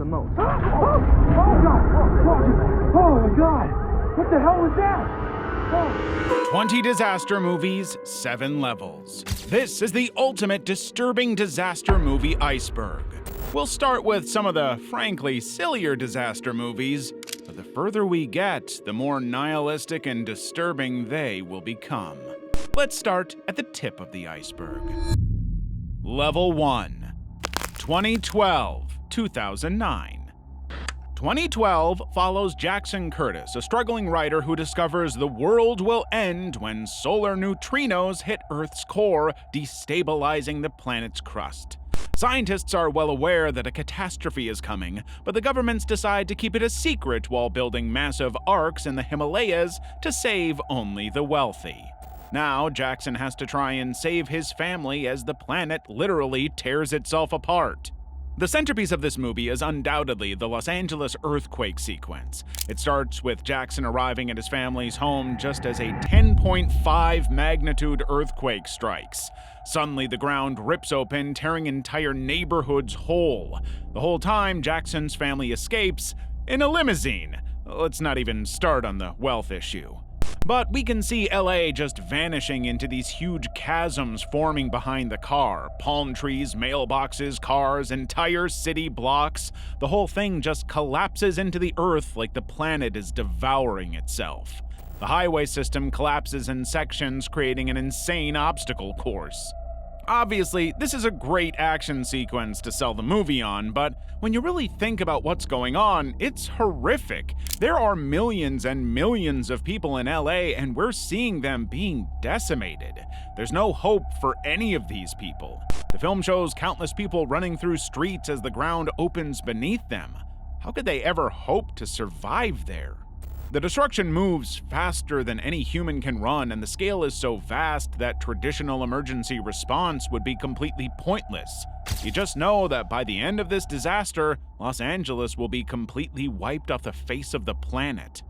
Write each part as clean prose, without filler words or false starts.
most. Oh, God! Oh, my God! What the hell was that? 20 disaster movies, 7 levels. This is the ultimate disturbing disaster movie Iceberg. We'll start with some of the, frankly, sillier disaster movies, but the further we get, the more nihilistic and disturbing they will become. Let's start at the tip of the iceberg. Level 1. 2012-2009. 2012 follows Jackson Curtis, a struggling writer who discovers the world will end when solar neutrinos hit Earth's core, destabilizing the planet's crust. Scientists are well aware that a catastrophe is coming, but the governments decide to keep it a secret while building massive arcs in the Himalayas to save only the wealthy. Now, Jackson has to try and save his family as the planet literally tears itself apart. The centerpiece of this movie is undoubtedly the Los Angeles earthquake sequence. It starts with Jackson arriving at his family's home just as a 10.5 magnitude earthquake strikes. Suddenly, the ground rips open, tearing entire neighborhoods whole. The whole time, Jackson's family escapes in a limousine. Let's not even start on the wealth issue. But we can see LA just vanishing into these huge chasms forming behind the car. Palm trees, mailboxes, cars, entire city blocks. The whole thing just collapses into the earth like the planet is devouring itself. The highway system collapses in sections, creating an insane obstacle course. Obviously, this is a great action sequence to sell the movie on, but when you really think about what's going on, it's horrific. There are millions and millions of people in LA, and we're seeing them being decimated. There's no hope for any of these people. The film shows countless people running through streets as the ground opens beneath them. How could they ever hope to survive there? The destruction moves faster than any human can run, and the scale is so vast that traditional emergency response would be completely pointless. You just know that by the end of this disaster, Los Angeles will be completely wiped off the face of the planet.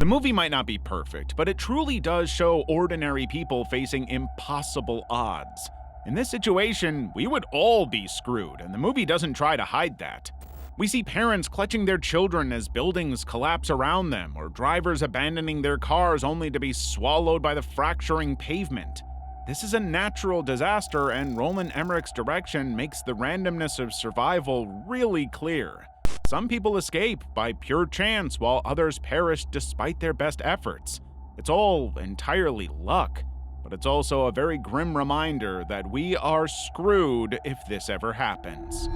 The movie might not be perfect, but it truly does show ordinary people facing impossible odds. In this situation, we would all be screwed, and the movie doesn't try to hide that. We see parents clutching their children as buildings collapse around them, or drivers abandoning their cars only to be swallowed by the fracturing pavement. This is a natural disaster, and Roland Emmerich's direction makes the randomness of survival really clear. Some people escape by pure chance, while others perish despite their best efforts. It's all entirely luck, but it's also a very grim reminder that we are screwed if this ever happens.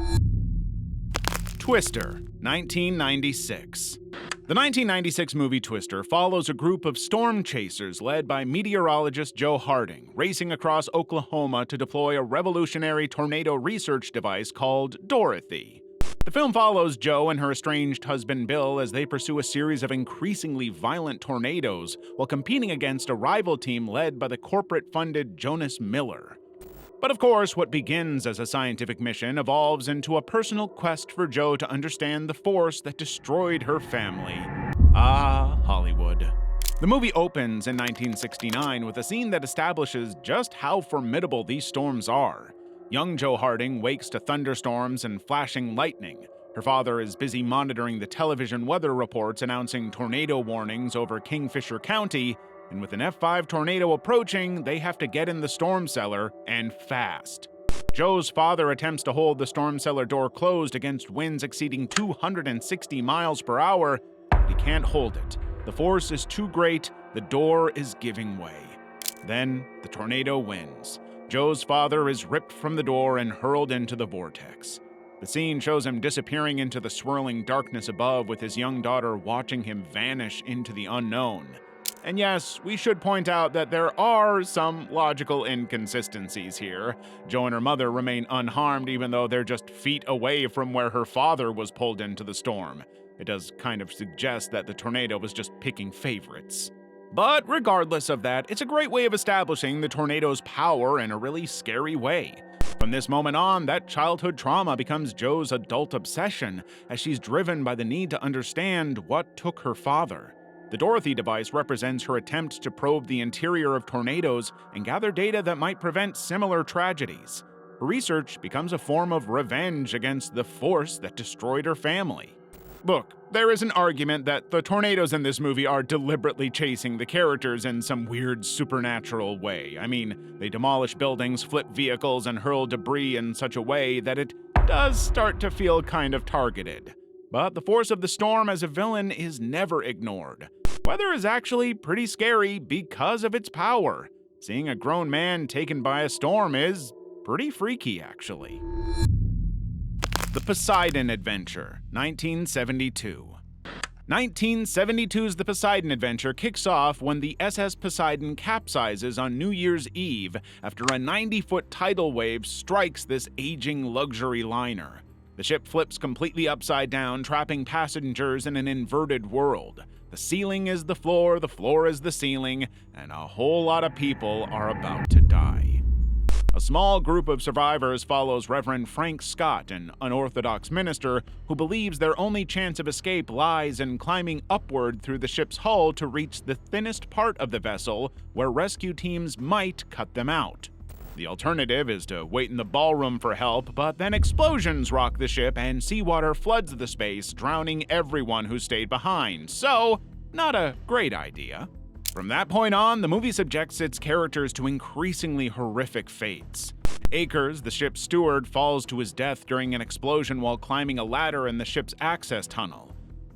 Twister, 1996. The 1996 movie Twister follows a group of storm chasers led by meteorologist Joe Harding, racing across Oklahoma to deploy a revolutionary tornado research device called Dorothy. The film follows Joe and her estranged husband Bill as they pursue a series of increasingly violent tornadoes while competing against a rival team led by the corporate-funded Jonas Miller. But of course, what begins as a scientific mission evolves into a personal quest for Joe to understand the force that destroyed her family. Ah, Hollywood. The movie opens in 1969 with a scene that establishes just how formidable these storms are. Young Joe Harding wakes to thunderstorms and flashing lightning. Her father is busy monitoring the television weather reports announcing tornado warnings over Kingfisher County, and with an F5 tornado approaching, they have to get in the storm cellar, and fast. Joe's father attempts to hold the storm cellar door closed against winds exceeding 260 miles per hour, but he can't hold it. The force is too great, the door is giving way. Then, the tornado wins. Joe's father is ripped from the door and hurled into the vortex. The scene shows him disappearing into the swirling darkness above, with his young daughter watching him vanish into the unknown. And yes, we should point out that there are some logical inconsistencies here. Joe and her mother remain unharmed even though they're just feet away from where her father was pulled into the storm. It does kind of suggest that the tornado was just picking favorites. But regardless of that, it's a great way of establishing the tornado's power in a really scary way. From this moment on, that childhood trauma becomes Joe's adult obsession as she's driven by the need to understand what took her father. The Dorothy device represents her attempt to probe the interior of tornadoes and gather data that might prevent similar tragedies. Her research becomes a form of revenge against the force that destroyed her family. Look, there is an argument that the tornadoes in this movie are deliberately chasing the characters in some weird supernatural way. I mean, they demolish buildings, flip vehicles, and hurl debris in such a way that it does start to feel kind of targeted. But the force of the storm as a villain is never ignored. Weather is actually pretty scary because of its power. Seeing a grown man taken by a storm is pretty freaky, actually. The Poseidon Adventure, 1972. 1972's The Poseidon Adventure kicks off when the SS Poseidon capsizes on New Year's Eve after a 90-foot tidal wave strikes this aging luxury liner. The ship flips completely upside down, trapping passengers in an inverted world. The ceiling is the floor is the ceiling, and a whole lot of people are about to die. A small group of survivors follows Reverend Frank Scott, an unorthodox minister who believes their only chance of escape lies in climbing upward through the ship's hull to reach the thinnest part of the vessel, where rescue teams might cut them out. The alternative is to wait in the ballroom for help, but then explosions rock the ship and seawater floods the space, drowning everyone who stayed behind. So, not a great idea. From that point on, the movie subjects its characters to increasingly horrific fates. Akers, the ship's steward, falls to his death during an explosion while climbing a ladder in the ship's access tunnel.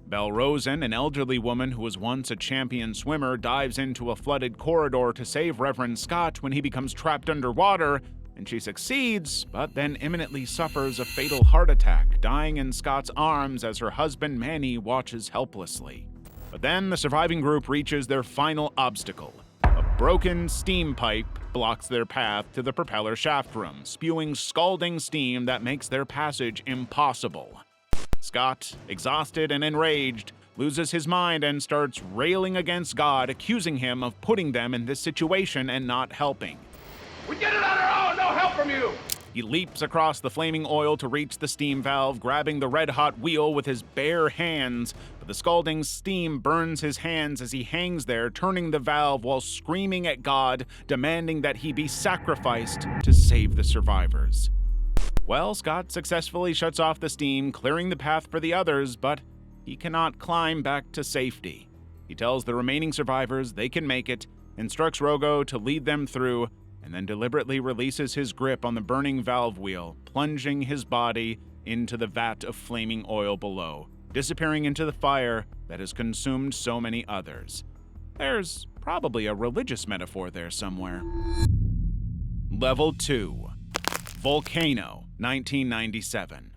Belle Rosen, an elderly woman who was once a champion swimmer, dives into a flooded corridor to save Reverend Scott when he becomes trapped underwater, and she succeeds, but then imminently suffers a fatal heart attack, dying in Scott's arms as her husband Manny watches helplessly. But then the surviving group reaches their final obstacle. A broken steam pipe blocks their path to the propeller shaft room, spewing scalding steam that makes their passage impossible. Scott, exhausted and enraged, loses his mind and starts railing against God, accusing him of putting them in this situation and not helping. We did it on our own, no help from you! He leaps across the flaming oil to reach the steam valve, grabbing the red-hot wheel with his bare hands, but the scalding steam burns his hands as he hangs there, turning the valve while screaming at God, demanding that he be sacrificed to save the survivors. Well, Scott successfully shuts off the steam, clearing the path for the others, but he cannot climb back to safety. He tells the remaining survivors they can make it, instructs Rogo to lead them through, and then deliberately releases his grip on the burning valve wheel, plunging his body into the vat of flaming oil below, disappearing into the fire that has consumed so many others. There's probably a religious metaphor there somewhere. Level 2. Volcano, 1997.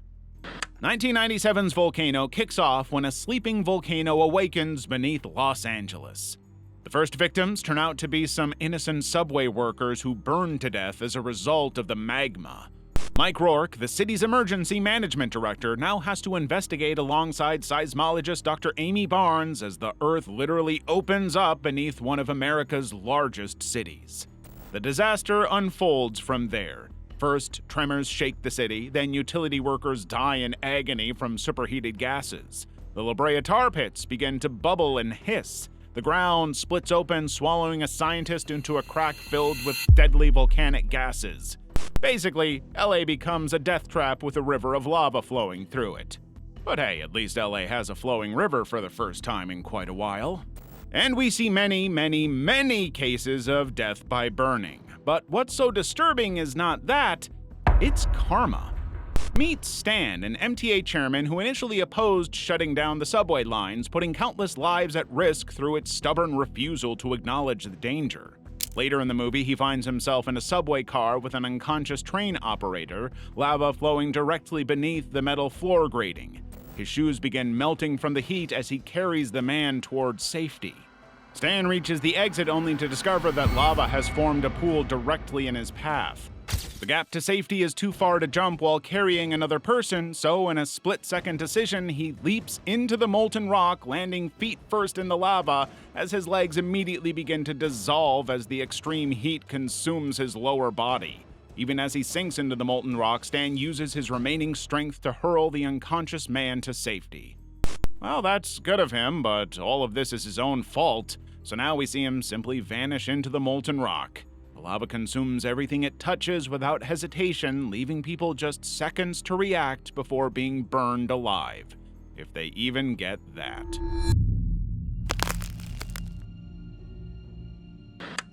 1997's Volcano kicks off when a sleeping volcano awakens beneath Los Angeles. The first victims turn out to be some innocent subway workers who burned to death as a result of the magma. Mike Rourke, the city's emergency management director, now has to investigate alongside seismologist Dr. Amy Barnes as the Earth literally opens up beneath one of America's largest cities. The disaster unfolds from there. First, tremors shake the city, then utility workers die in agony from superheated gases. The La Brea tar pits begin to bubble and hiss. The ground splits open, swallowing a scientist into a crack filled with deadly volcanic gases. Basically, LA becomes a death trap with a river of lava flowing through it. But hey, at least LA has a flowing river for the first time in quite a while. And we see many cases of death by burning. But what's so disturbing is not that, it's karma. Meet Stan, an MTA chairman who initially opposed shutting down the subway lines, putting countless lives at risk through its stubborn refusal to acknowledge the danger. Later in the movie, he finds himself in a subway car with an unconscious train operator, lava flowing directly beneath the metal floor grating. His shoes begin melting from the heat as he carries the man towards safety. Stan reaches the exit only to discover that lava has formed a pool directly in his path. The gap to safety is too far to jump while carrying another person, so in a split-second decision, he leaps into the molten rock, landing feet first in the lava as his legs immediately begin to dissolve as the extreme heat consumes his lower body. Even as he sinks into the molten rock, Stan uses his remaining strength to hurl the unconscious man to safety. Well, that's good of him, but all of this is his own fault, so now we see him simply vanish into the molten rock. lava consumes everything it touches without hesitation, leaving people just seconds to react before being burned alive, if they even get that.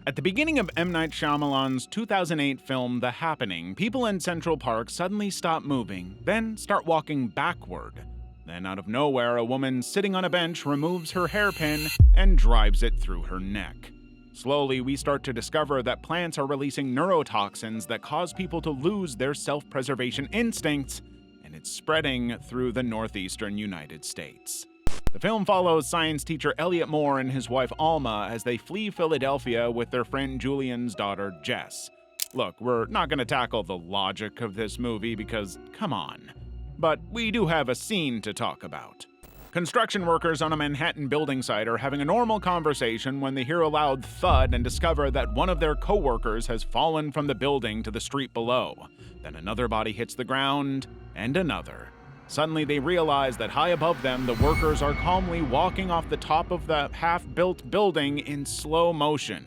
At the beginning of M. Night Shyamalan's 2008 film The Happening, people in Central Park suddenly stop moving, then start walking backward. Then, out of nowhere, a woman sitting on a bench removes her hairpin and drives it through her neck. Slowly, we start to discover that plants are releasing neurotoxins that cause people to lose their self-preservation instincts, and it's spreading through the northeastern United States. The film follows science teacher Elliot Moore and his wife Alma as they flee Philadelphia with their friend Julian's daughter Jess. Look, we're not going to tackle the logic of this movie because, come on. But we do have a scene to talk about. Construction workers on a Manhattan building site are having a normal conversation when they hear a loud thud and discover that one of their co-workers has fallen from the building to the street below. Then another body hits the ground, and another. Suddenly they realize that high above them, the workers are calmly walking off the top of the half-built building in slow motion,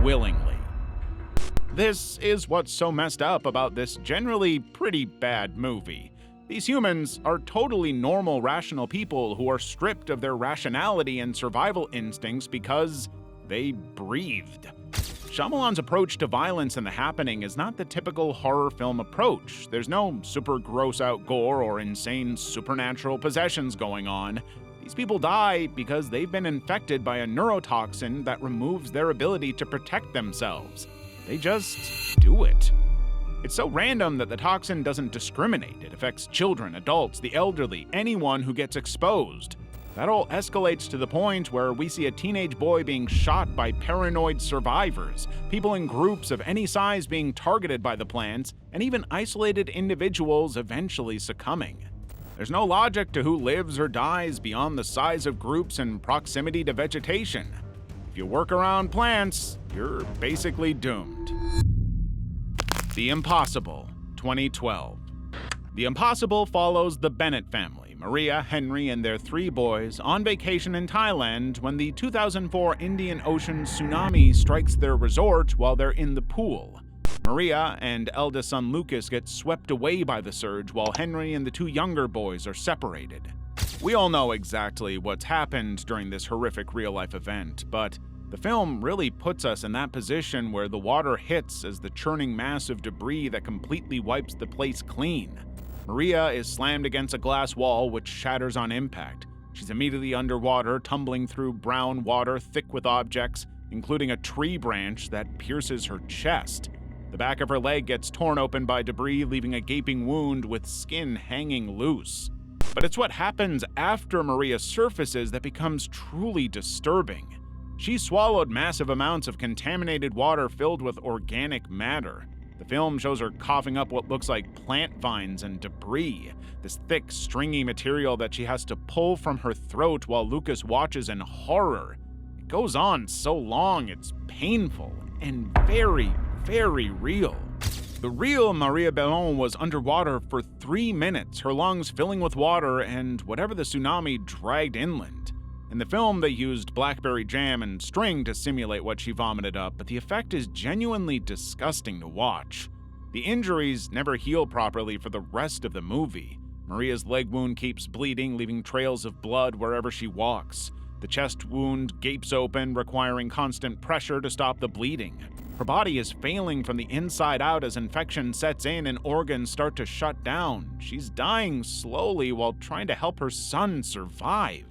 willingly. This is what's so messed up about this generally pretty bad movie. These humans are totally normal, rational people who are stripped of their rationality and survival instincts because they breathed. Shyamalan's approach to violence in The Happening is not the typical horror film approach. There's no super gross-out gore or insane supernatural possessions going on. These people die because they've been infected by a neurotoxin that removes their ability to protect themselves. They just do it. It's so random that the toxin doesn't discriminate. It affects children, adults, the elderly, anyone who gets exposed. That all escalates to the point where we see a teenage boy being shot by paranoid survivors, people in groups of any size being targeted by the plants, and even isolated individuals eventually succumbing. There's no logic to who lives or dies beyond the size of groups and proximity to vegetation. If you work around plants, you're basically doomed. The Impossible, 2012. The Impossible follows the Bennett family, Maria, Henry, and their 3 boys, on vacation in Thailand when the 2004 Indian Ocean tsunami strikes their resort while they're in the pool. Maria and eldest son Lucas get swept away by the surge while Henry and the 2 younger boys are separated. We all know exactly what's happened during this horrific real-life event, but the film really puts us in that position where the water hits as the churning mass of debris that completely wipes the place clean. Maria is slammed against a glass wall which shatters on impact. She's immediately underwater, tumbling through brown water thick with objects, including a tree branch that pierces her chest. The back of her leg gets torn open by debris, leaving a gaping wound with skin hanging loose. But it's what happens after Maria surfaces that becomes truly disturbing. She swallowed massive amounts of contaminated water filled with organic matter. The film shows her coughing up what looks like plant vines and debris, this thick, stringy material that she has to pull from her throat while Lucas watches in horror. It goes on so long, it's painful and very, very real. The real Maria Bellon was underwater for 3 minutes, her lungs filling with water and whatever the tsunami dragged inland. In the film, they used blackberry jam and string to simulate what she vomited up, but the effect is genuinely disgusting to watch. The injuries never heal properly for the rest of the movie. Maria's leg wound keeps bleeding, leaving trails of blood wherever she walks. The chest wound gapes open, requiring constant pressure to stop the bleeding. Her body is failing from the inside out as infection sets in and organs start to shut down. She's dying slowly while trying to help her son survive.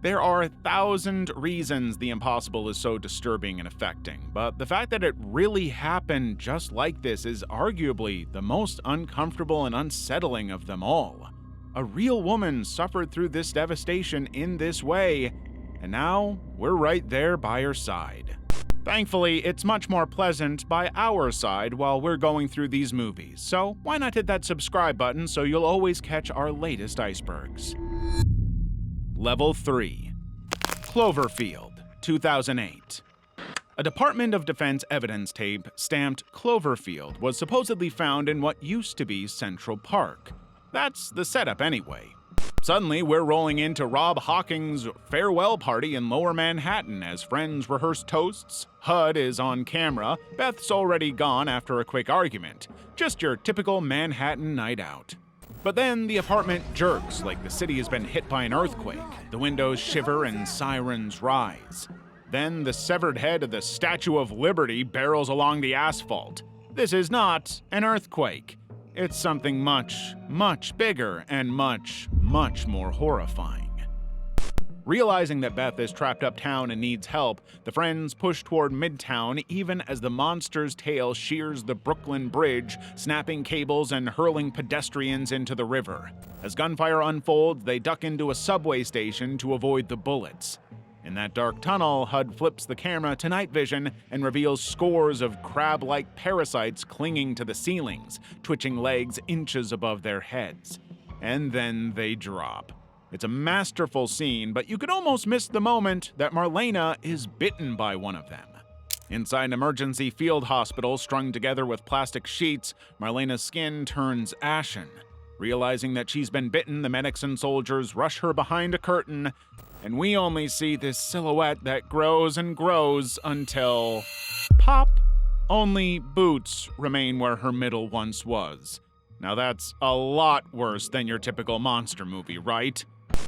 There are 1,000 reasons The Impossible is so disturbing and affecting, but the fact that it really happened just like this is arguably the most uncomfortable and unsettling of them all. A real woman suffered through this devastation in this way, and now we're right there by her side. Thankfully, it's much more pleasant by our side while we're going through these movies, so why not hit that subscribe button so you'll always catch our latest icebergs. Level 3. Cloverfield, 2008. A Department of Defense evidence tape stamped Cloverfield was supposedly found in what used to be Central Park. That's the setup anyway. Suddenly, we're rolling into Rob Hawking's farewell party in Lower Manhattan as friends rehearse toasts. HUD is on camera. Beth's already gone after a quick argument. Just your typical Manhattan night out. But then the apartment jerks like the city has been hit by an earthquake. The windows shiver and sirens rise. Then the severed head of the Statue of Liberty barrels along the asphalt. This is not an earthquake. It's something much, much bigger and much, much more horrifying. Realizing that Beth is trapped uptown and needs help, the friends push toward Midtown even as the monster's tail shears the Brooklyn Bridge, snapping cables and hurling pedestrians into the river. As gunfire unfolds, they duck into a subway station to avoid the bullets. In that dark tunnel, HUD flips the camera to night vision and reveals scores of crab-like parasites clinging to the ceilings, twitching legs inches above their heads. And then they drop. It's a masterful scene, but you could almost miss the moment that Marlena is bitten by one of them. Inside an emergency field hospital strung together with plastic sheets, Marlena's skin turns ashen. Realizing that she's been bitten, the medics and soldiers rush her behind a curtain, and we only see this silhouette that grows and grows until... pop! Only boots remain where her middle once was. Now that's a lot worse than your typical monster movie, right?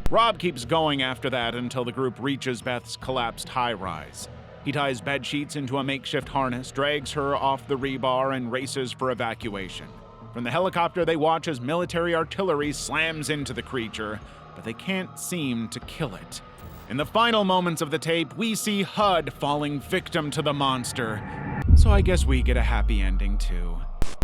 Rob keeps going after that until the group reaches Beth's collapsed high-rise. He ties bed sheets into a makeshift harness, drags her off the rebar, and races for evacuation. From the helicopter, they watch as military artillery slams into the creature, but they can't seem to kill it. In the final moments of the tape, we see HUD falling victim to the monster. So I guess we get a happy ending too.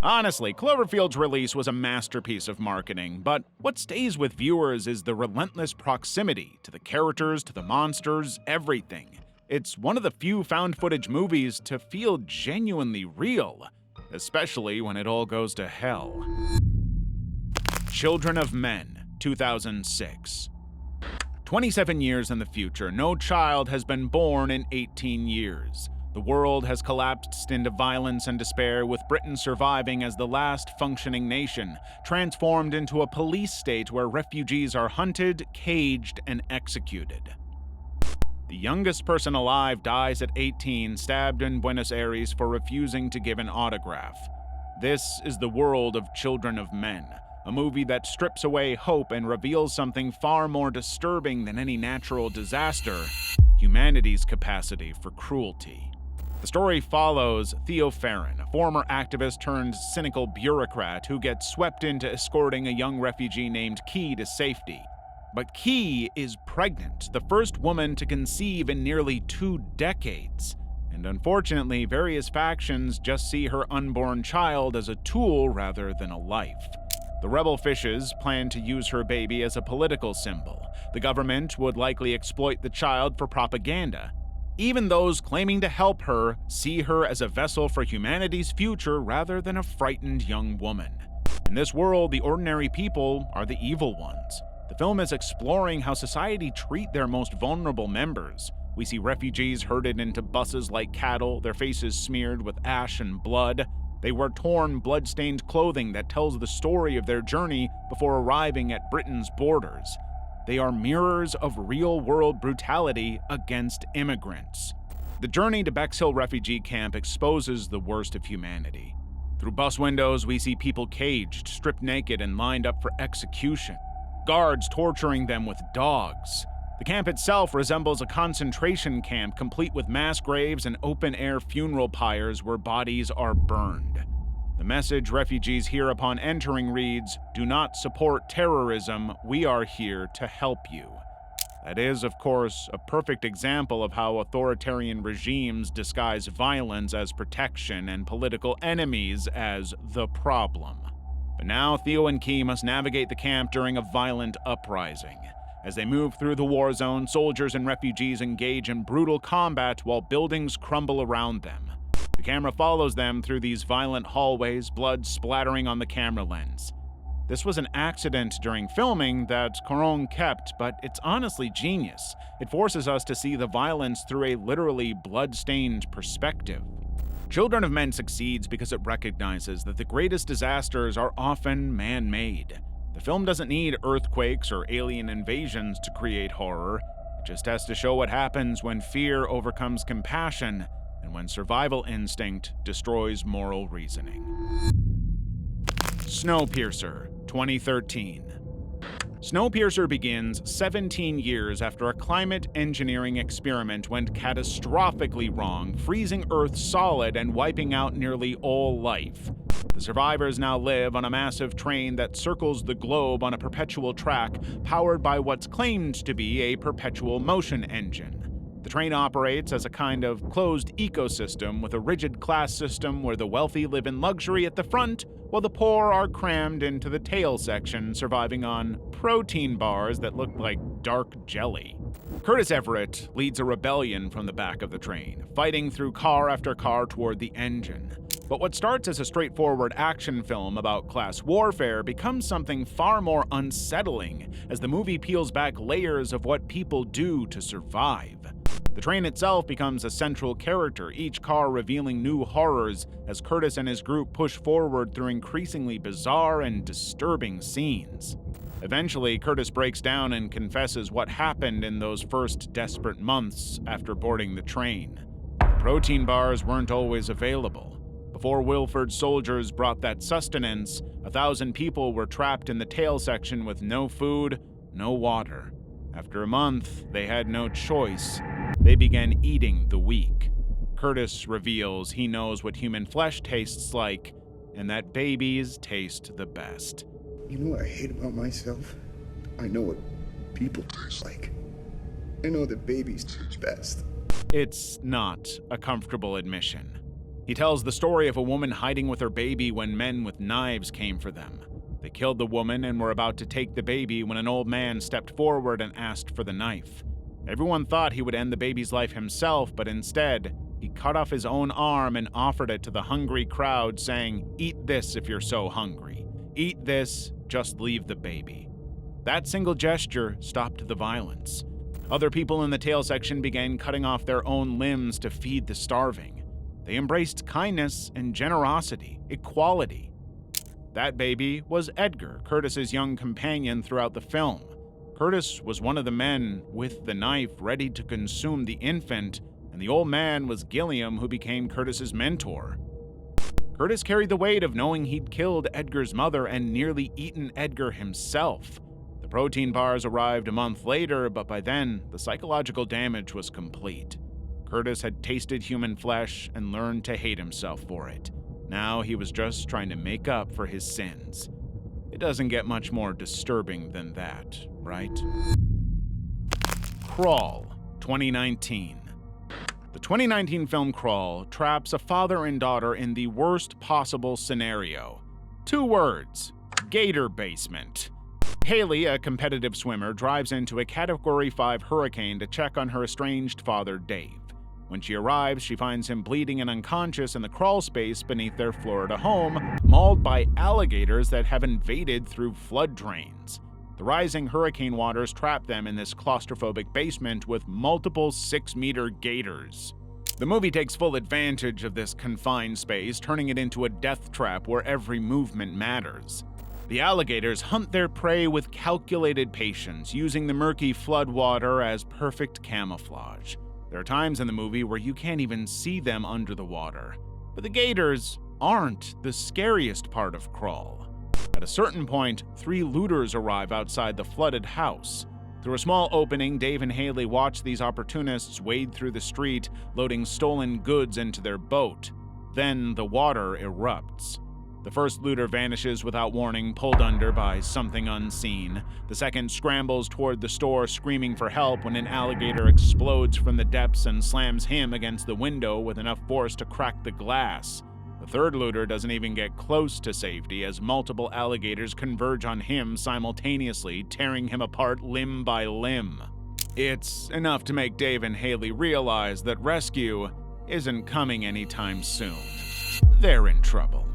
Honestly, Cloverfield's release was a masterpiece of marketing, but what stays with viewers is the relentless proximity to the characters, to the monsters, everything. It's one of the few found footage movies to feel genuinely real, especially when it all goes to hell. Children of Men, 2006. 27 years in the future, no child has been born in 18 years. The world has collapsed into violence and despair, with Britain surviving as the last functioning nation, transformed into a police state where refugees are hunted, caged, and executed. The youngest person alive dies at 18, stabbed in Buenos Aires for refusing to give an autograph. This is the world of Children of Men, a movie that strips away hope and reveals something far more disturbing than any natural disaster: humanity's capacity for cruelty. The story follows Theo Farron, a former activist turned cynical bureaucrat who gets swept into escorting a young refugee named Key to safety. But Key is pregnant, the first woman to conceive in nearly 2 decades. And unfortunately, various factions just see her unborn child as a tool rather than a life. The rebel fishes plan to use her baby as a political symbol. The government would likely exploit the child for propaganda. Even those claiming to help her see her as a vessel for humanity's future rather than a frightened young woman. In this world, the ordinary people are the evil ones. The film is exploring how society treat their most vulnerable members. We see refugees herded into buses like cattle, their faces smeared with ash and blood. They wear torn, blood-stained clothing that tells the story of their journey before arriving at Britain's borders. They are mirrors of real-world brutality against immigrants. The journey to Bexhill refugee camp exposes the worst of humanity. Through bus windows, we see people caged, stripped naked, and lined up for execution. Guards torturing them with dogs. The camp itself resembles a concentration camp, complete with mass graves and open-air funeral pyres where bodies are burned. The message refugees hear upon entering reads, "Do not support terrorism, we are here to help you." That is, of course, a perfect example of how authoritarian regimes disguise violence as protection and political enemies as the problem. But now Theo and Key must navigate the camp during a violent uprising. As they move through the war zone, soldiers and refugees engage in brutal combat while buildings crumble around them. The camera follows them through these violent hallways, blood splattering on the camera lens. This was an accident during filming that Caron kept, but it's honestly genius. It forces us to see the violence through a literally blood-stained perspective. Children of Men succeeds because it recognizes that the greatest disasters are often man-made. The film doesn't need earthquakes or alien invasions to create horror. It just has to show what happens when fear overcomes compassion and when survival instinct destroys moral reasoning. Snowpiercer, 2013. Snowpiercer begins 17 years after a climate engineering experiment went catastrophically wrong, freezing Earth solid and wiping out nearly all life. The survivors now live on a massive train that circles the globe on a perpetual track, powered by what's claimed to be a perpetual motion engine. The train operates as a kind of closed ecosystem with a rigid class system where the wealthy live in luxury at the front, while the poor are crammed into the tail section, surviving on protein bars that look like dark jelly. Curtis Everett leads a rebellion from the back of the train, fighting through car after car toward the engine. But what starts as a straightforward action film about class warfare becomes something far more unsettling as the movie peels back layers of what people do to survive. The train itself becomes a central character, each car revealing new horrors as Curtis and his group push forward through increasingly bizarre and disturbing scenes. Eventually, Curtis breaks down and confesses what happened in those first desperate months after boarding the train. Protein bars weren't always available. Before Wilford's soldiers brought that sustenance, 1,000 people were trapped in the tail section with no food, no water. After a month, they had no choice. They began eating the weak. Curtis reveals he knows what human flesh tastes like, and that babies taste the best. You know what I hate about myself? I know what people taste like. I know that babies taste best. It's not a comfortable admission. He tells the story of a woman hiding with her baby when men with knives came for them. They killed the woman and were about to take the baby when an old man stepped forward and asked for the knife. Everyone thought he would end the baby's life himself, but instead, he cut off his own arm and offered it to the hungry crowd, saying, "Eat this if you're so hungry. Eat this, just leave the baby." That single gesture stopped the violence. Other people in the tail section began cutting off their own limbs to feed the starving. They embraced kindness and generosity, equality. That baby was Edgar, Curtis's young companion throughout the film. Curtis was one of the men with the knife ready to consume the infant, and the old man was Gilliam, who became Curtis's mentor. Curtis carried the weight of knowing he'd killed Edgar's mother and nearly eaten Edgar himself. The protein bars arrived a month later, but by then, the psychological damage was complete. Curtis had tasted human flesh and learned to hate himself for it. Now he was just trying to make up for his sins. It doesn't get much more disturbing than that, right? Crawl, 2019. The 2019 film Crawl traps a father and daughter in the worst possible scenario. 2 words: gator basement. Haley, a competitive swimmer, drives into a Category 5 hurricane to check on her estranged father, Dave. When she arrives, she finds him bleeding and unconscious in the crawl space beneath their Florida home, mauled by alligators that have invaded through flood drains. The rising hurricane waters trap them in this claustrophobic basement with multiple 6-meter gators. The movie takes full advantage of this confined space, turning it into a death trap where every movement matters. The alligators hunt their prey with calculated patience, using the murky floodwater as perfect camouflage. There are times in the movie where you can't even see them under the water. But the gators aren't the scariest part of Crawl. At a certain point, 3 looters arrive outside the flooded house. Through a small opening, Dave and Haley watch these opportunists wade through the street, loading stolen goods into their boat. Then the water erupts. The first looter vanishes without warning, pulled under by something unseen. The second scrambles toward the store, screaming for help when an alligator explodes from the depths and slams him against the window with enough force to crack the glass. The third looter doesn't even get close to safety as multiple alligators converge on him simultaneously, tearing him apart limb by limb. It's enough to make Dave and Haley realize that rescue isn't coming anytime soon. They're in trouble.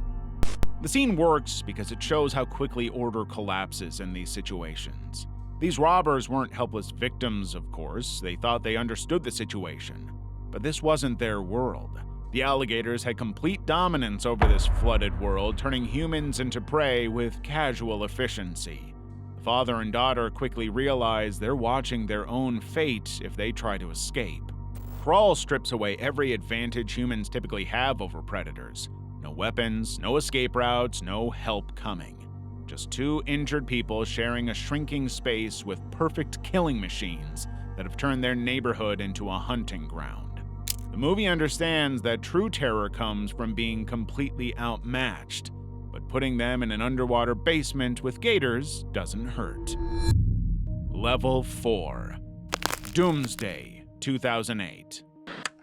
The scene works because it shows how quickly order collapses in these situations. These robbers weren't helpless victims, of course. They thought they understood the situation. But this wasn't their world. The alligators had complete dominance over this flooded world, turning humans into prey with casual efficiency. The father and daughter quickly realize they're watching their own fate if they try to escape. Crawl strips away every advantage humans typically have over predators. No weapons, no escape routes, no help coming. Just two injured people sharing a shrinking space with perfect killing machines that have turned their neighborhood into a hunting ground. The movie understands that true terror comes from being completely outmatched, but putting them in an underwater basement with gators doesn't hurt. Level 4. Doomsday, 2008.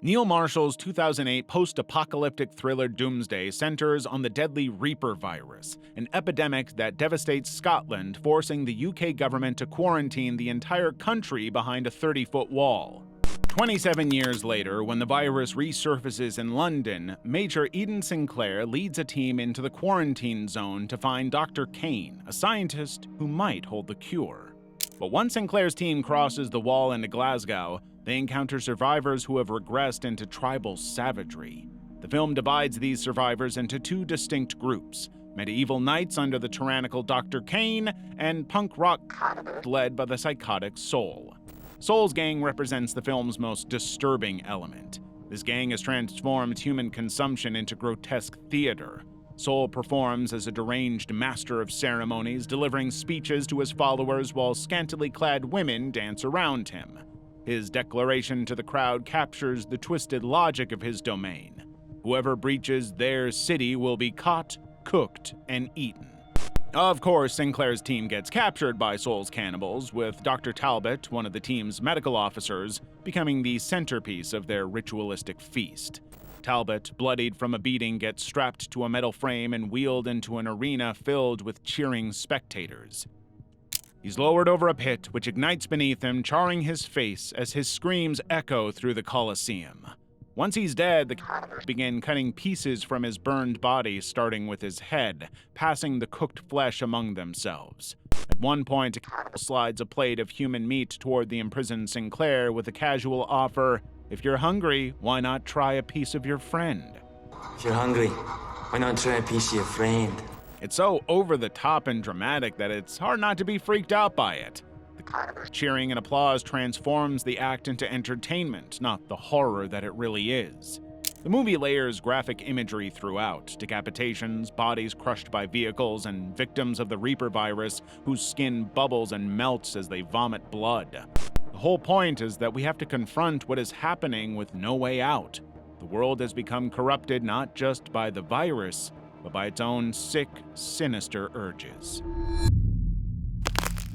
Neil Marshall's 2008 post-apocalyptic thriller Doomsday centers on the deadly Reaper virus, an epidemic that devastates Scotland, forcing the UK government to quarantine the entire country behind a 30-foot wall. 27 years later, when the virus resurfaces in London, Major Eden Sinclair leads a team into the quarantine zone to find Dr. Kane, a scientist who might hold the cure. But once Sinclair's team crosses the wall into Glasgow, they encounter survivors who have regressed into tribal savagery. The film divides these survivors into two distinct groups: medieval knights under the tyrannical Dr. Kane, and punk rock led by the psychotic Soul. Soul's gang represents the film's most disturbing element. This gang has transformed human consumption into grotesque theater. Soul performs as a deranged master of ceremonies, delivering speeches to his followers while scantily clad women dance around him. His declaration to the crowd captures the twisted logic of his domain. Whoever breaches their city will be caught, cooked, and eaten. Of course, Sinclair's team gets captured by Soul's cannibals, with Dr. Talbot, one of the team's medical officers, becoming the centerpiece of their ritualistic feast. Talbot, bloodied from a beating, gets strapped to a metal frame and wheeled into an arena filled with cheering spectators. He's lowered over a pit, which ignites beneath him, charring his face as his screams echo through the Colosseum. Once he's dead, the killers begin cutting pieces from his burned body, starting with his head, passing the cooked flesh among themselves. At one point, a killer slides a plate of human meat toward the imprisoned Sinclair with a casual offer, "If you're hungry, why not try a piece of your friend?" If you're hungry, why not try a piece of your friend? It's so over-the-top and dramatic that it's hard not to be freaked out by it. The cheering and applause transforms the act into entertainment, not the horror that it really is. The movie layers graphic imagery throughout: decapitations, bodies crushed by vehicles, and victims of the Reaper virus whose skin bubbles and melts as they vomit blood. The whole point is that we have to confront what is happening with no way out. The world has become corrupted not just by the virus, but by its own sick, sinister urges.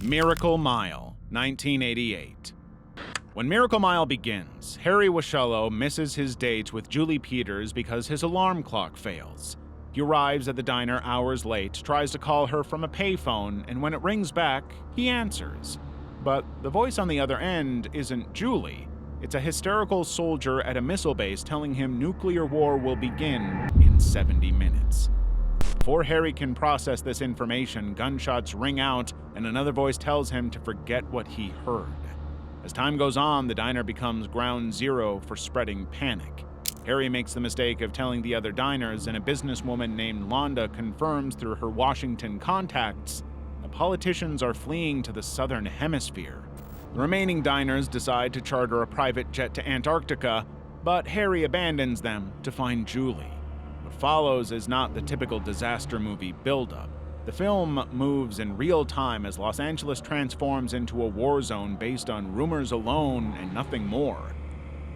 Miracle Mile, 1988. When Miracle Mile begins, Harry Washello misses his date with Julie Peters because his alarm clock fails. He arrives at the diner hours late, tries to call her from a payphone, and when it rings back, he answers. But the voice on the other end isn't Julie. It's a hysterical soldier at a missile base telling him nuclear war will begin in 70 minutes. Before Harry can process this information, gunshots ring out, and another voice tells him to forget what he heard. As time goes on, the diner becomes ground zero for spreading panic. Harry makes the mistake of telling the other diners, and a businesswoman named Londa confirms through her Washington contacts that politicians are fleeing to the southern hemisphere. The remaining diners decide to charter a private jet to Antarctica, but Harry abandons them to find Julie. What follows is not the typical disaster movie buildup. The film moves in real time as Los Angeles transforms into a war zone based on rumors alone and nothing more.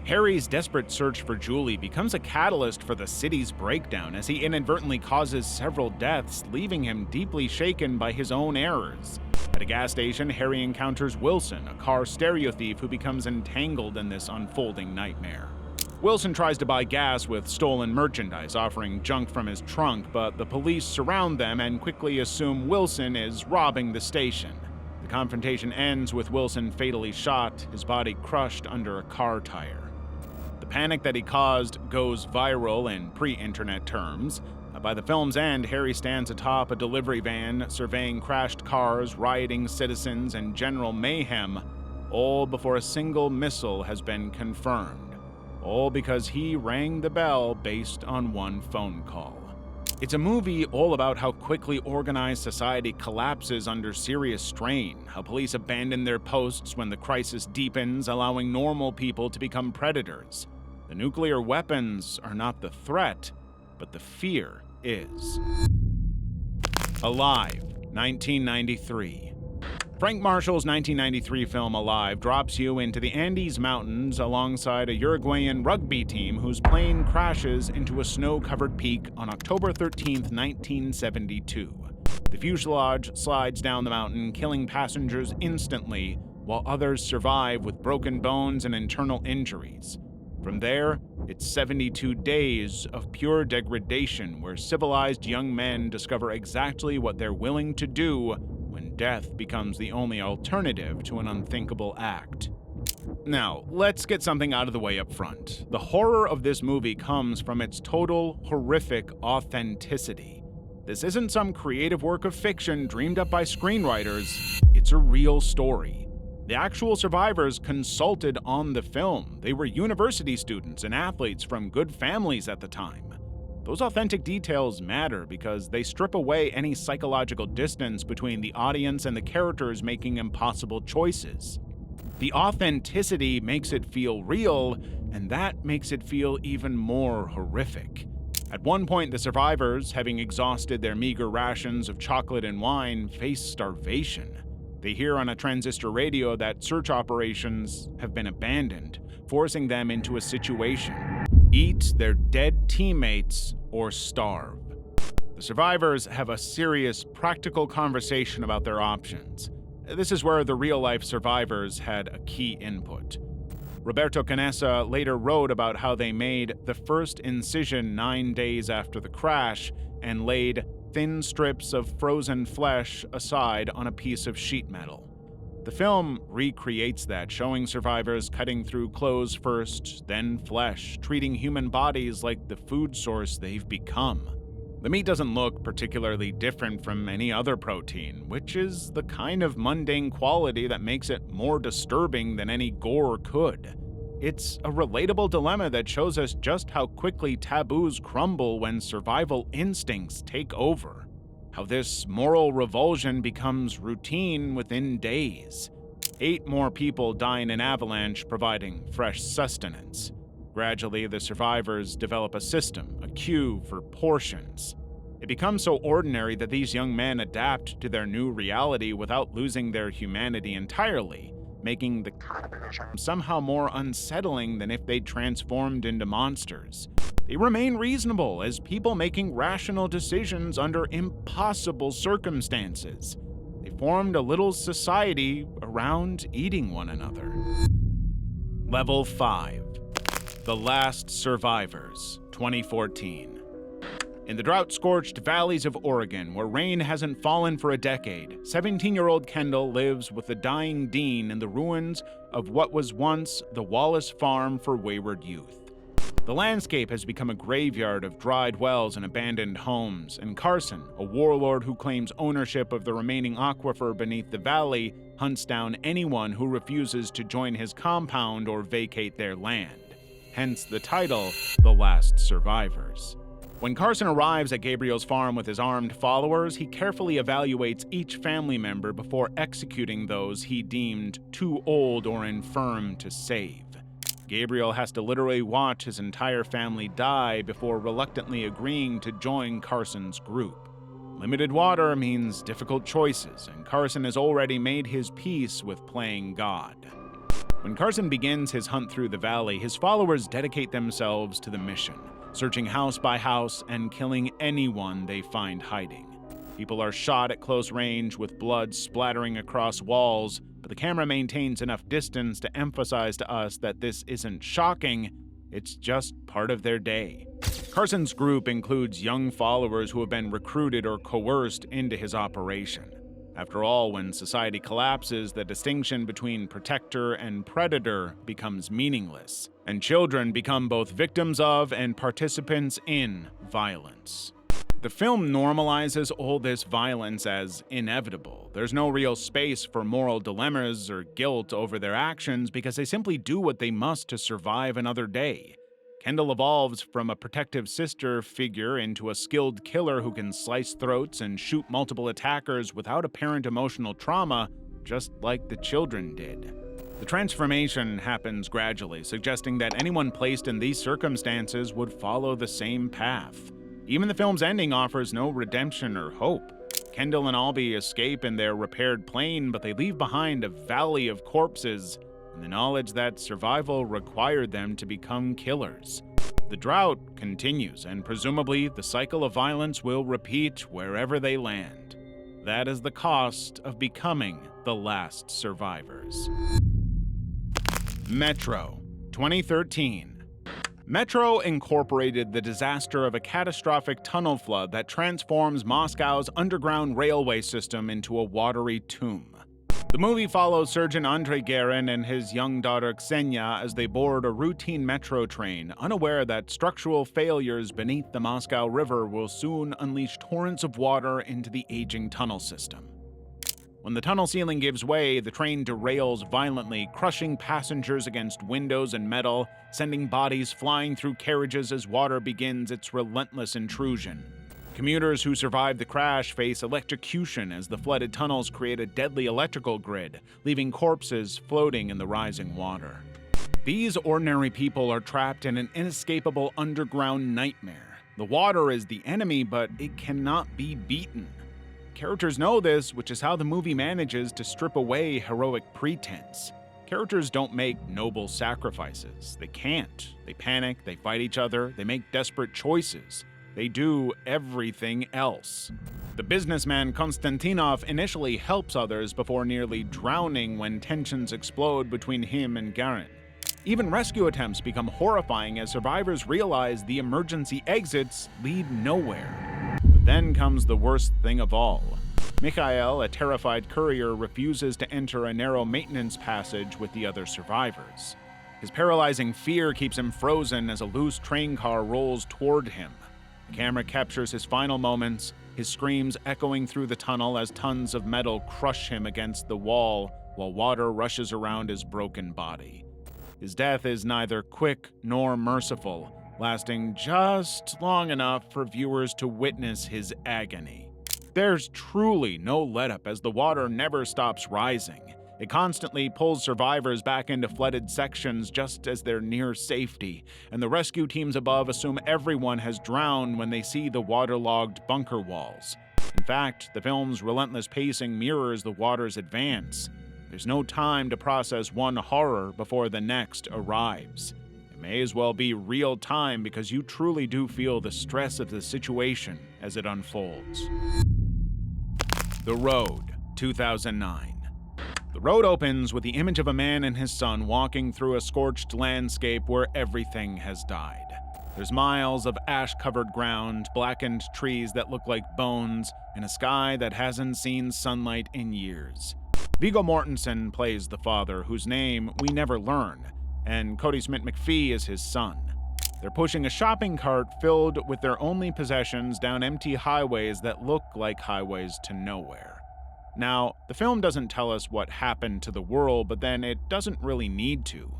Harry's desperate search for Julie becomes a catalyst for the city's breakdown as he inadvertently causes several deaths, leaving him deeply shaken by his own errors. At a gas station, Harry encounters Wilson, a car stereo thief who becomes entangled in this unfolding nightmare. Wilson tries to buy gas with stolen merchandise, offering junk from his trunk, but the police surround them and quickly assume Wilson is robbing the station. The confrontation ends with Wilson fatally shot, his body crushed under a car tire. The panic that he caused goes viral in pre-internet terms. By the film's end, Harry stands atop a delivery van, surveying crashed cars, rioting citizens, and general mayhem, all before a single missile has been confirmed. all because he rang the bell based on one phone call. It's a movie all about how quickly organized society collapses under serious strain, how police abandon their posts when the crisis deepens, allowing normal people to become predators. The nuclear weapons are not the threat, but the fear is. Alive, 1993. Frank Marshall's 1993 film Alive drops you into the Andes Mountains alongside a Uruguayan rugby team whose plane crashes into a snow-covered peak on October 13, 1972. The fuselage slides down the mountain, killing passengers instantly, while others survive with broken bones and internal injuries. From there, it's 72 days of pure degradation where civilized young men discover exactly what they're willing to do when death becomes the only alternative to an unthinkable act. Now, let's get something out of the way up front. The horror of this movie comes from its total, horrific authenticity. This isn't some creative work of fiction dreamed up by screenwriters. It's a real story. The actual survivors consulted on the film. They were university students and athletes from good families at the time. Those authentic details matter because they strip away any psychological distance between the audience and the characters making impossible choices. The authenticity makes it feel real, and that makes it feel even more horrific. At one point, the survivors, having exhausted their meager rations of chocolate and wine, face starvation. They hear on a transistor radio that search operations have been abandoned, forcing them into a situation: eat their dead teammates or starve. The survivors have a serious, practical conversation about their options. This is where the real-life survivors had a key input. Roberto Canessa later wrote about how they made the first incision 9 days after the crash and laid thin strips of frozen flesh aside on a piece of sheet metal. The film recreates that, showing survivors cutting through clothes first, then flesh, treating human bodies like the food source they've become. The meat doesn't look particularly different from any other protein, which is the kind of mundane quality that makes it more disturbing than any gore could. It's a relatable dilemma that shows us just how quickly taboos crumble when survival instincts take over. How this moral revulsion becomes routine within days. 8 more people die in an avalanche, providing fresh sustenance. Gradually, the survivors develop a system, a queue for portions. It becomes so ordinary that these young men adapt to their new reality without losing their humanity entirely, making the somehow more unsettling than if they'd transformed into monsters. They remain reasonable as people making rational decisions under impossible circumstances. They formed a little society around eating one another. Level 5. The Last Survivors, 2014. In the drought-scorched valleys of Oregon, where rain hasn't fallen for a decade, 17-year-old Kendall lives with the dying Dean in the ruins of what was once the Wallace Farm for wayward youth. The landscape has become a graveyard of dried wells and abandoned homes, and Carson, a warlord who claims ownership of the remaining aquifer beneath the valley, hunts down anyone who refuses to join his compound or vacate their land. Hence the title, The Last Survivors. When Carson arrives at Gabriel's farm with his armed followers, he carefully evaluates each family member before executing those he deemed too old or infirm to save. Gabriel has to literally watch his entire family die before reluctantly agreeing to join Carson's group. Limited water means difficult choices, and Carson has already made his peace with playing God. When Carson begins his hunt through the valley, his followers dedicate themselves to the mission, searching house by house and killing anyone they find hiding. People are shot at close range with blood splattering across walls, but the camera maintains enough distance to emphasize to us that this isn't shocking, it's just part of their day. Carson's group includes young followers who have been recruited or coerced into his operation. After all, when society collapses, the distinction between protector and predator becomes meaningless, and children become both victims of and participants in violence. The film normalizes all this violence as inevitable. There's no real space for moral dilemmas or guilt over their actions because they simply do what they must to survive another day. Kendall evolves from a protective sister figure into a skilled killer who can slice throats and shoot multiple attackers without apparent emotional trauma, just like the children did. The transformation happens gradually, suggesting that anyone placed in these circumstances would follow the same path. Even the film's ending offers no redemption or hope. Kendall and Albie escape in their repaired plane, but they leave behind a valley of corpses and the knowledge that survival required them to become killers. The drought continues, and presumably the cycle of violence will repeat wherever they land. That is the cost of becoming the last survivors. Metro, 2013. Metro incorporated the disaster of a catastrophic tunnel flood that transforms Moscow's underground railway system into a watery tomb. The movie follows Surgeon Andrei Guerin and his young daughter Ksenia as they board a routine metro train, unaware that structural failures beneath the Moscow River will soon unleash torrents of water into the aging tunnel system. When the tunnel ceiling gives way, the train derails violently, crushing passengers against windows and metal, sending bodies flying through carriages as water begins its relentless intrusion. Commuters who survive the crash face electrocution as the flooded tunnels create a deadly electrical grid, leaving corpses floating in the rising water. These ordinary people are trapped in an inescapable underground nightmare. The water is the enemy, but it cannot be beaten. Characters know this, which is how the movie manages to strip away heroic pretense. Characters don't make noble sacrifices. They can't. They panic, they fight each other, they make desperate choices. They do everything else. The businessman Konstantinov initially helps others before nearly drowning when tensions explode between him and Garin. Even rescue attempts become horrifying as survivors realize the emergency exits lead nowhere. But then comes the worst thing of all. Mikhail, a terrified courier, refuses to enter a narrow maintenance passage with the other survivors. His paralyzing fear keeps him frozen as a loose train car rolls toward him. The camera captures his final moments, his screams echoing through the tunnel as tons of metal crush him against the wall while water rushes around his broken body. His death is neither quick nor merciful, lasting just long enough for viewers to witness his agony. There's truly no letup as the water never stops rising. It constantly pulls survivors back into flooded sections just as they're near safety, and the rescue teams above assume everyone has drowned when they see the waterlogged bunker walls. In fact, the film's relentless pacing mirrors the water's advance. There's no time to process one horror before the next arrives. It may as well be real time because you truly do feel the stress of the situation as it unfolds. The Road, 2009. The Road opens with the image of a man and his son walking through a scorched landscape where everything has died. There's miles of ash-covered ground, blackened trees that look like bones, and a sky that hasn't seen sunlight in years. Viggo Mortensen plays the father, whose name we never learn, and Cody Smith-McPhee is his son. They're pushing a shopping cart filled with their only possessions down empty highways that look like highways to nowhere. Now, the film doesn't tell us what happened to the world, but then it doesn't really need to.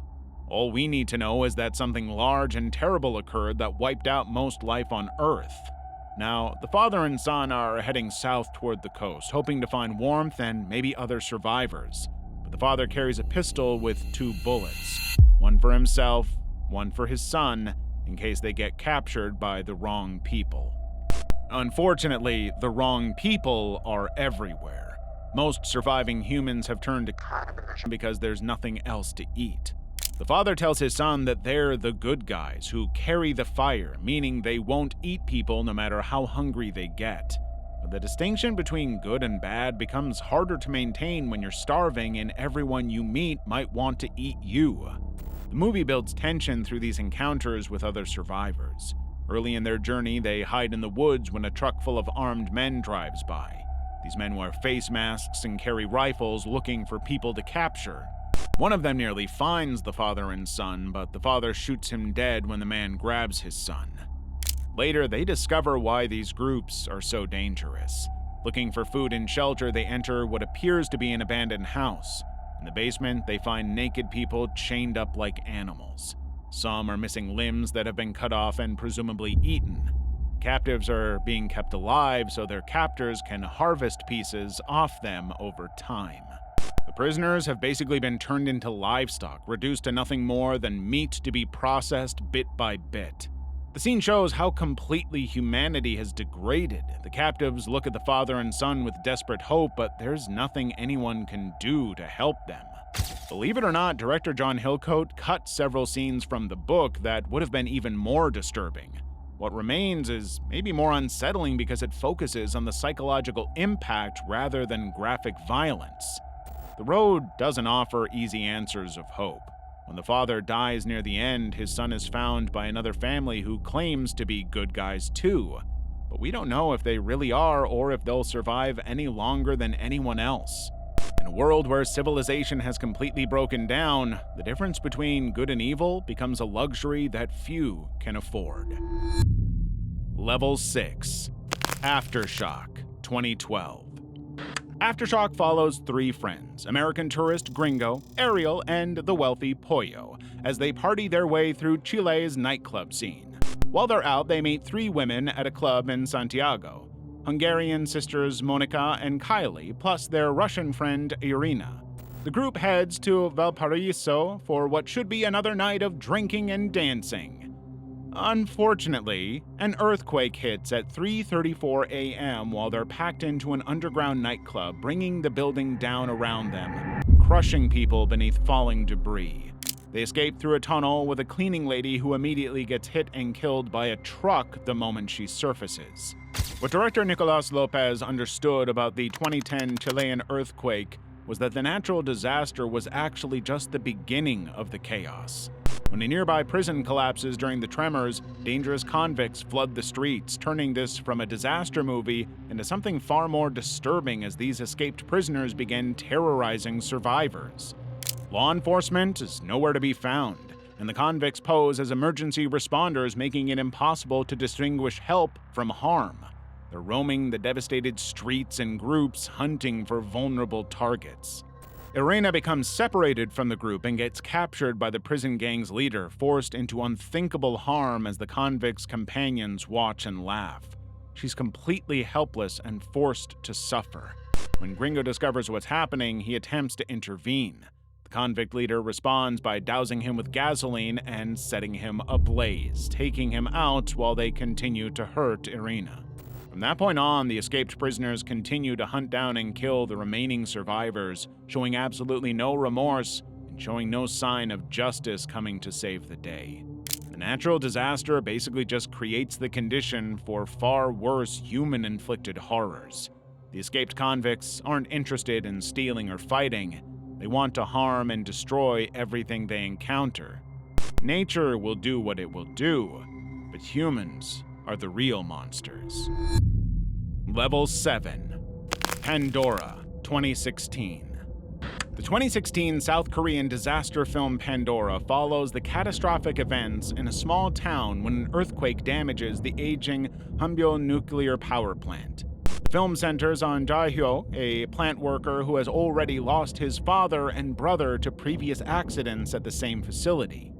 All we need to know is that something large and terrible occurred that wiped out most life on Earth. Now, the father and son are heading south toward the coast, hoping to find warmth and maybe other survivors. But the father carries a pistol with 2 bullets. One for himself, one for his son, in case they get captured by the wrong people. Unfortunately, the wrong people are everywhere. Most surviving humans have turned to because there's nothing else to eat. The father tells his son that they're the good guys who carry the fire, meaning they won't eat people no matter how hungry they get. But the distinction between good and bad becomes harder to maintain when you're starving and everyone you meet might want to eat you. The movie builds tension through these encounters with other survivors. Early in their journey, they hide in the woods when a truck full of armed men drives by. These men wear face masks and carry rifles looking for people to capture. One of them nearly finds the father and son, but the father shoots him dead when the man grabs his son. Later, they discover why these groups are so dangerous. Looking for food and shelter, they enter what appears to be an abandoned house. In the basement, they find naked people chained up like animals. Some are missing limbs that have been cut off and presumably eaten. Captives are being kept alive so their captors can harvest pieces off them over time. The prisoners have basically been turned into livestock, reduced to nothing more than meat to be processed bit by bit. The scene shows how completely humanity has degraded. The captives look at the father and son with desperate hope, but there's nothing anyone can do to help them. Believe it or not, director John Hillcoat cut several scenes from the book that would have been even more disturbing. What remains is maybe more unsettling because it focuses on the psychological impact rather than graphic violence. The road doesn't offer easy answers of hope. When the father dies near the end, his son is found by another family who claims to be good guys too. But we don't know if they really are or if they'll survive any longer than anyone else. In a world where civilization has completely broken down, the difference between good and evil becomes a luxury that few can afford. Level 6. Aftershock, 2012. Aftershock follows three friends, American tourist Gringo, Ariel, and the wealthy Pollo, as they party their way through Chile's nightclub scene. While they're out, they meet three women at a club in Santiago, Hungarian sisters Monica and Kylie, plus their Russian friend Irina. The group heads to Valparaiso for what should be another night of drinking and dancing. Unfortunately, an earthquake hits at 3:34 a.m. while they're packed into an underground nightclub, bringing the building down around them, crushing people beneath falling debris. They escape through a tunnel with a cleaning lady who immediately gets hit and killed by a truck the moment she surfaces. What director Nicolas Lopez understood about the 2010 Chilean earthquake was that the natural disaster was actually just the beginning of the chaos. When a nearby prison collapses during the tremors, dangerous convicts flood the streets, turning this from a disaster movie into something far more disturbing as these escaped prisoners begin terrorizing survivors. Law enforcement is nowhere to be found, and the convicts pose as emergency responders, making it impossible to distinguish help from harm. They're roaming the devastated streets in groups, hunting for vulnerable targets. Irina becomes separated from the group and gets captured by the prison gang's leader, forced into unthinkable harm as the convicts' companions watch and laugh. She's completely helpless and forced to suffer. When Gringo discovers what's happening, he attempts to intervene. The convict leader responds by dousing him with gasoline and setting him ablaze, taking him out while they continue to hurt Irina. From that point on, the escaped prisoners continue to hunt down and kill the remaining survivors, showing absolutely no remorse and showing no sign of justice coming to save the day. The natural disaster basically just creates the condition for far worse human-inflicted horrors. The escaped convicts aren't interested in stealing or fighting. They want to harm and destroy everything they encounter. Nature will do what it will do, but humans are the real monsters. Level 7. Pandora, 2016. The 2016 South Korean disaster film Pandora follows the catastrophic events in a small town when an earthquake damages the aging Hanbyo nuclear power plant. The film centers on Jae-hyo, a plant worker who has already lost his father and brother to previous accidents at the same facility.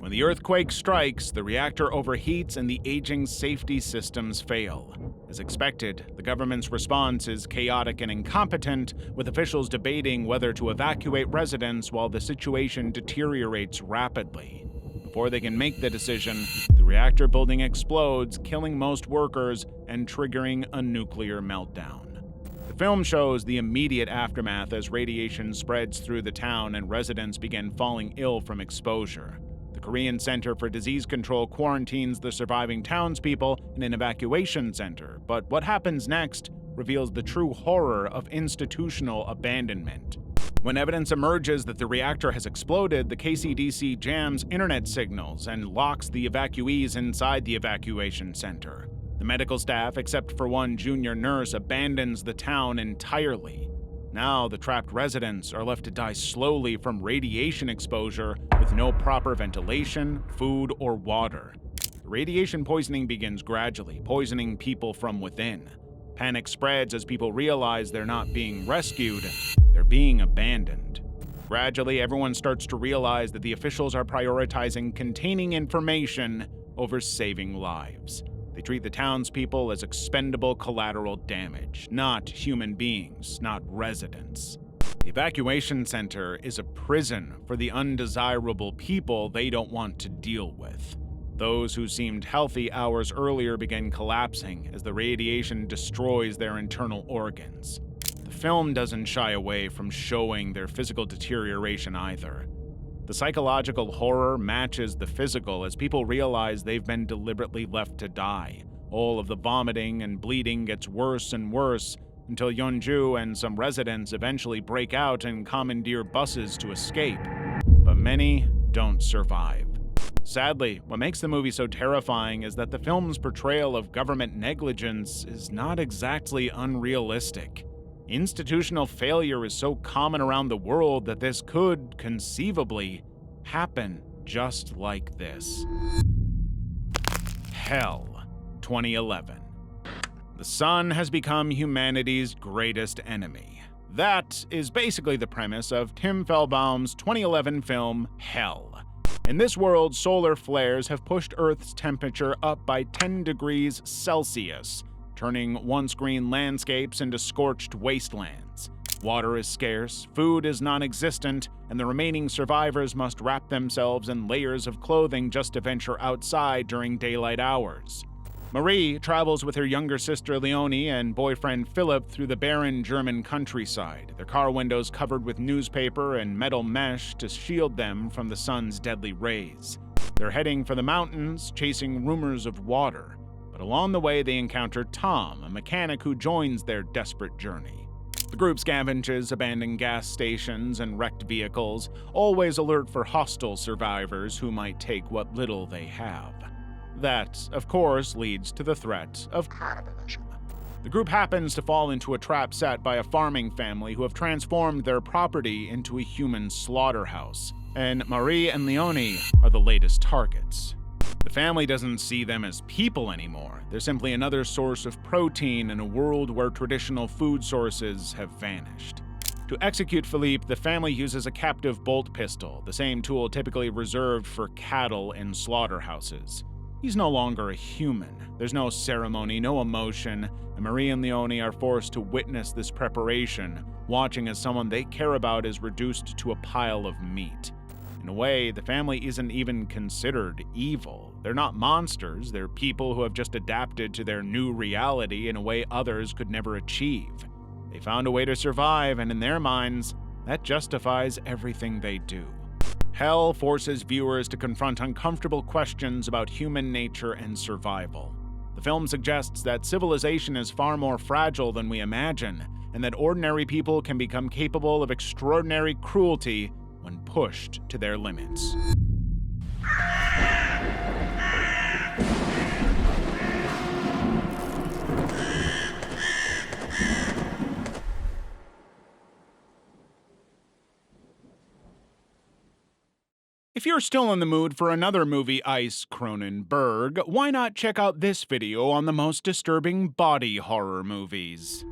When the earthquake strikes, the reactor overheats and the aging safety systems fail. As expected, the government's response is chaotic and incompetent, with officials debating whether to evacuate residents while the situation deteriorates rapidly. Before they can make the decision, the reactor building explodes, killing most workers and triggering a nuclear meltdown. The film shows the immediate aftermath as radiation spreads through the town and residents begin falling ill from exposure. The Korean Center for Disease Control quarantines the surviving townspeople in an evacuation center, but what happens next reveals the true horror of institutional abandonment. When evidence emerges that the reactor has exploded, the KCDC jams internet signals and locks the evacuees inside the evacuation center. The medical staff, except for one junior nurse, abandons the town entirely. Now, the trapped residents are left to die slowly from radiation exposure with no proper ventilation, food, or water. The radiation poisoning begins gradually, poisoning people from within. Panic spreads as people realize they're not being rescued, they're being abandoned. Gradually, everyone starts to realize that the officials are prioritizing containing information over saving lives. They treat the townspeople as expendable collateral damage, not human beings, not residents. The evacuation center is a prison for the undesirable people they don't want to deal with. Those who seemed healthy hours earlier begin collapsing as the radiation destroys their internal organs. The film doesn't shy away from showing their physical deterioration either. The psychological horror matches the physical as people realize they've been deliberately left to die. All of the vomiting and bleeding gets worse and worse until Yeonju and some residents eventually break out and commandeer buses to escape. But many don't survive. Sadly, what makes the movie so terrifying is that the film's portrayal of government negligence is not exactly unrealistic. Institutional failure is so common around the world that this could, conceivably, happen just like this. Hell, 2011. The sun has become humanity's greatest enemy. That is basically the premise of Tim Fehlbaum's 2011 film, Hell. In this world, solar flares have pushed Earth's temperature up by 10 degrees Celsius, turning once green landscapes into scorched wastelands. Water is scarce, food is non-existent, and the remaining survivors must wrap themselves in layers of clothing just to venture outside during daylight hours. Marie travels with her younger sister Leonie and boyfriend Philip through the barren German countryside, their car windows covered with newspaper and metal mesh to shield them from the sun's deadly rays. They're heading for the mountains, chasing rumors of water. But along the way, they encounter Tom, a mechanic who joins their desperate journey. The group scavenges abandoned gas stations and wrecked vehicles, always alert for hostile survivors who might take what little they have. That, of course, leads to the threat of cannibalism. The group happens to fall into a trap set by a farming family who have transformed their property into a human slaughterhouse, and Marie and Leonie are the latest targets. The family doesn't see them as people anymore. They're simply another source of protein in a world where traditional food sources have vanished. To execute Philippe, the family uses a captive bolt pistol, the same tool typically reserved for cattle in slaughterhouses. He's no longer a human. There's no ceremony, no emotion, and Marie and Leonie are forced to witness this preparation, watching as someone they care about is reduced to a pile of meat. In a way, the family isn't even considered evil. They're not monsters, they're people who have just adapted to their new reality in a way others could never achieve. They found a way to survive, and in their minds, that justifies everything they do. Hell forces viewers to confront uncomfortable questions about human nature and survival. The film suggests that civilization is far more fragile than we imagine, and that ordinary people can become capable of extraordinary cruelty when pushed to their limits. If you're still in the mood for another movie Ice Cronenberg, why not check out this video on the most disturbing body horror movies?